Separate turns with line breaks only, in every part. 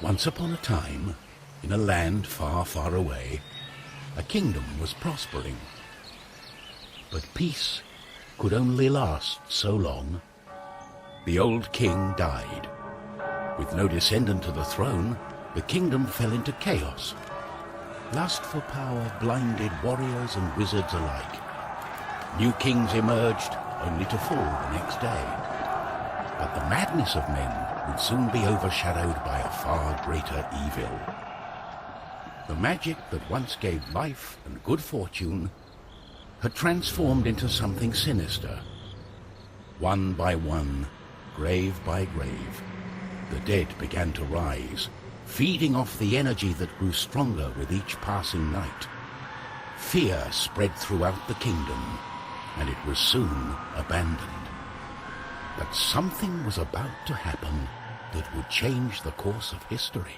Once upon a time, in a land far, far away, a kingdom was prospering. But peace could only last so long. The old king died. With no descendant to the throne, the kingdom fell into chaos. Lust for power blinded warriors and wizards alike. New kings emerged, only to fall the next day. But the madness of men would soon be overshadowed by a far greater evil. The magic that once gave life and good fortune had transformed into something sinister. One by one, grave by grave, the dead began to rise, feeding off the energy that grew stronger with each passing night. Fear spread throughout the kingdom, and it was soon abandoned. But something was about to happen that would change the course of history.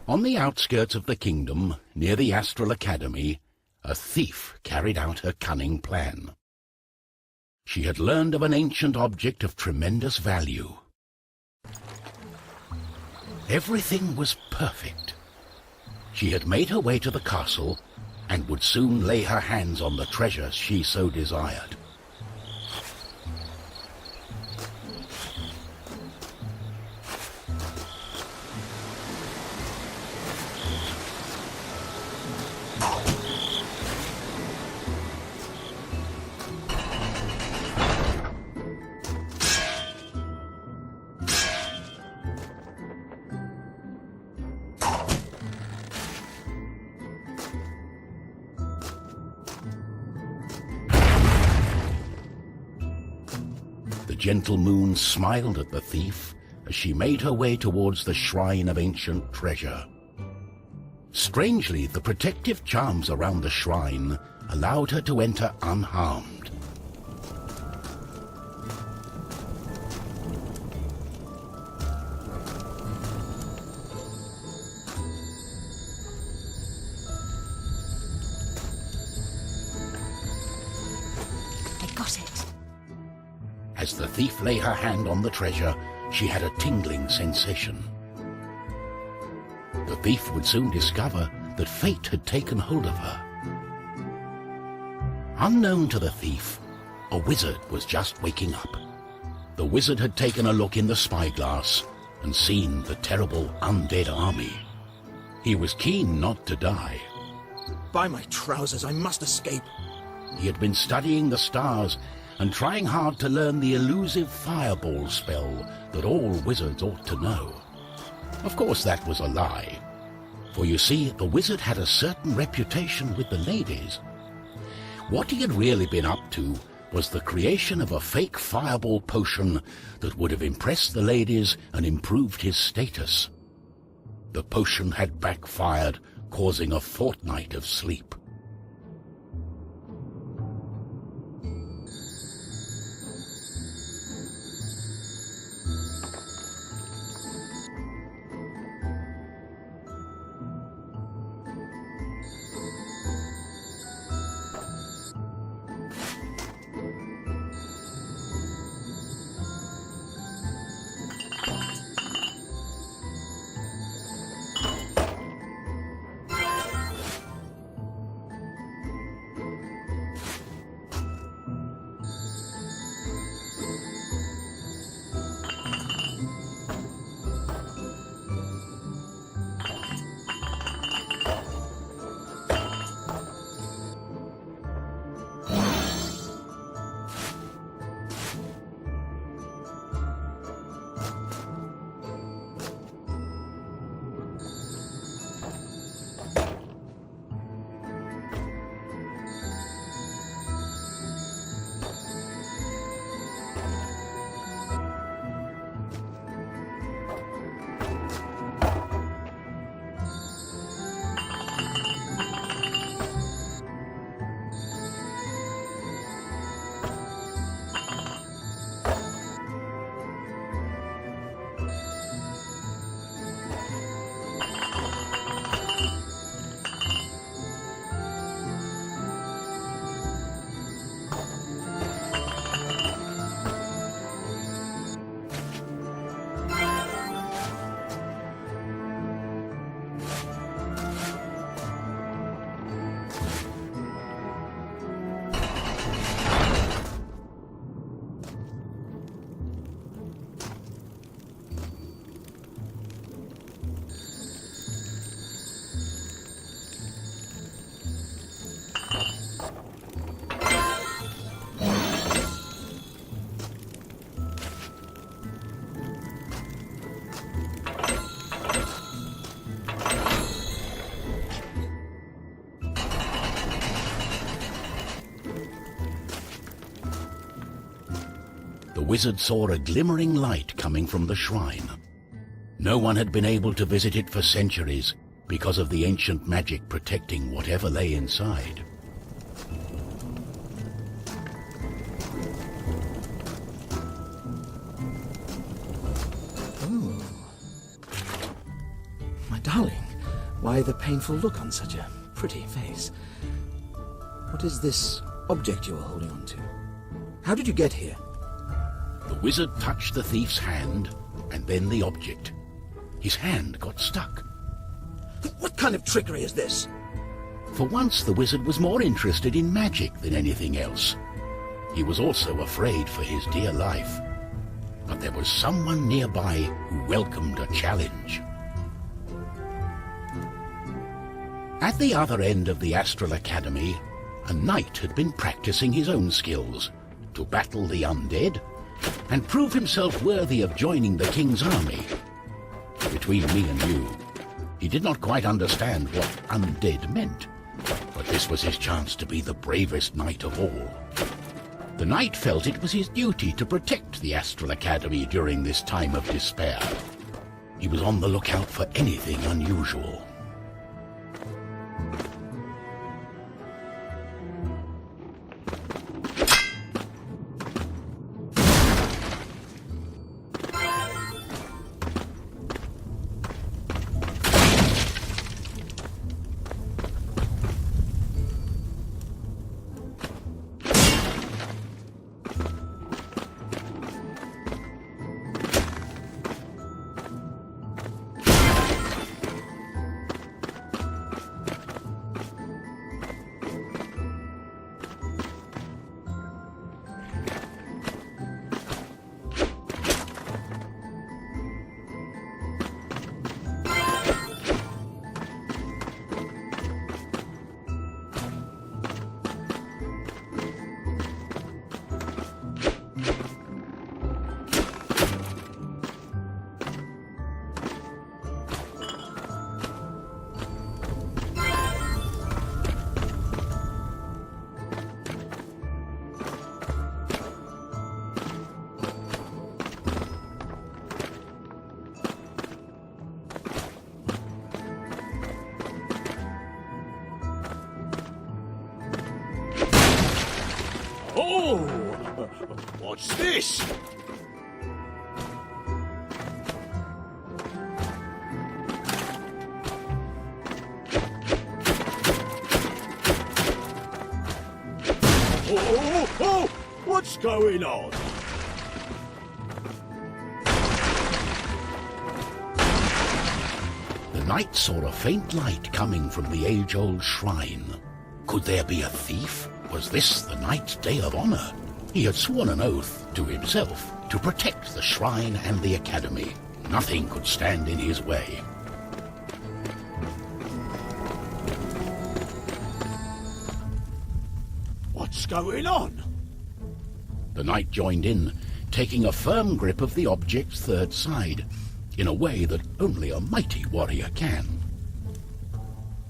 On the outskirts of the kingdom, near the Astral Academy, a thief carried out her cunning plan. She had learned of an ancient object of tremendous value. Everything was perfect. She had made her way to the castle and would soon lay her hands on the treasure she so desired. The gentle moon smiled at the thief as she made her way towards the shrine of ancient treasure. Strangely, the protective charms around the shrine allowed her to enter unharmed.
I got it.
As the thief lay her hand on the treasure, she had a tingling sensation. The thief would soon discover that fate had taken hold of her. Unknown to the thief, a wizard was just waking up. The wizard had taken a look in the spyglass and seen the terrible undead army. He was keen not to die.
By my trousers, I must escape.
He had been studying the stars and trying hard to learn the elusive fireball spell that all wizards ought to know. Of course, that was a lie. For you see, the wizard had a certain reputation with the ladies. What he had really been up to was the creation of a fake fireball potion that would have impressed the ladies and improved his status. The potion had backfired, causing a fortnight of sleep. the wizard saw a glimmering light coming from the shrine. No one had been able to visit it for centuries because of the ancient magic protecting whatever lay inside.
Oh. My darling, why the painful look on such a pretty face? What is this object you are holding on to? How did you get here?
The wizard touched the thief's hand, and then the object. His hand got stuck.
What kind of trickery is this?
For once, the wizard was more interested in magic than anything else. He was also afraid for his dear life. But there was someone nearby who welcomed a challenge. At the other end of the Astral Academy, a knight had been practicing his own skills to battle the undead and prove himself worthy of joining the king's army. Between me and you, he did not quite understand what undead meant, but this was his chance to be the bravest knight of all. The knight felt it was his duty to protect the Astral Academy during this time of despair. He was on the lookout for anything unusual.
Oh! What's this? Oh! What's going on?
The knight saw a faint light coming from the age-old shrine. Could there be a thief? Was this the knight's day of honor? He had sworn an oath to himself to protect the shrine and the academy. Nothing could stand in his way.
What's going on?
The knight joined in, taking a firm grip of the object's third side, in a way that only a mighty warrior can.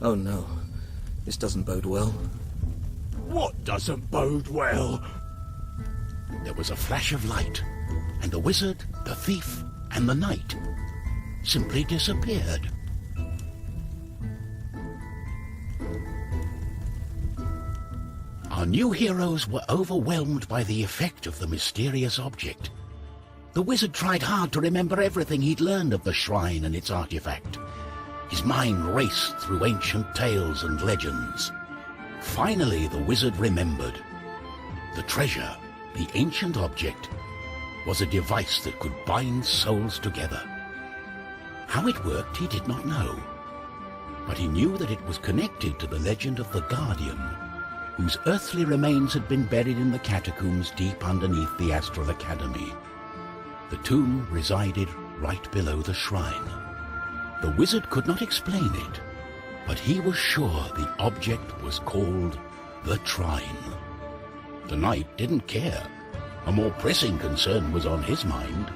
Oh no, this doesn't bode well.
What doesn't bode well?
There was a flash of light, and the wizard, the thief, and the knight simply disappeared. Our new heroes were overwhelmed by the effect of the mysterious object. The wizard tried hard to remember everything he'd learned of the shrine and its artifact. His mind raced through ancient tales and legends. Finally, the wizard remembered. The treasure, the ancient object, was a device that could bind souls together. How it worked, he did not know. But he knew that it was connected to the legend of the Guardian, whose earthly remains had been buried in the catacombs deep underneath the Astral Academy. The tomb resided right below the shrine. The wizard could not explain it, but he was sure the object was called the Trine. The knight didn't care. A more pressing concern was on his mind.